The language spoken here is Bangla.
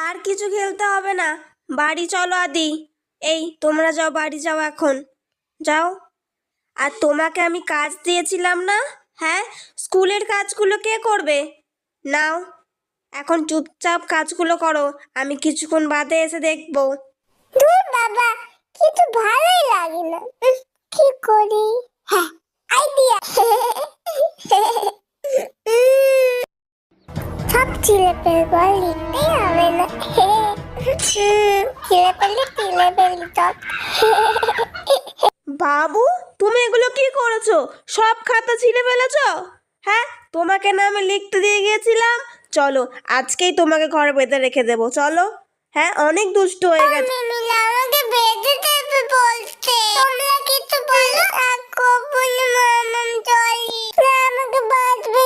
আর কিছু খেলতে হবে না, বাড়ি চলো আদি। এই তোমরা যাও, বাড়ি যাও এখন, যাও। আর তোমাকে আমি কাজ দিয়েছিলাম না? হ্যাঁ, স্কুলের কাজগুলো কে করবে? নাও, এখন চুপচাপ কাজগুলো করো, আমি কিছুক্ষণ বাদে এসে দেখবো। দূর বাবা, কিন্তু ভালোই লাগে না। কি করি? হ্যাঁ, আইডিয়া। সব ছিলে পেলে লিখতেই হবে না। ছিলে পেলে সব। বাবু, তুমি এগুলো কি করেছো? সব খাতা ছিঁড়ে ফেলেছো? হ্যাঁ, তোমাকে না আমি লিখতে দিয়ে গিয়েছিলাম। চলো, আজকেই তোমাকে ঘরে বেঁধে রেখে দেবো, চলো। হ্যাঁ, অনেক দুষ্ট হয়ে গেছে। মিমিলা আমাকে বেঁধে দেবে বলছে। তোমরা কিছু বলো? থাকো বলে মামাম চলি। আমাকে বাঁচবে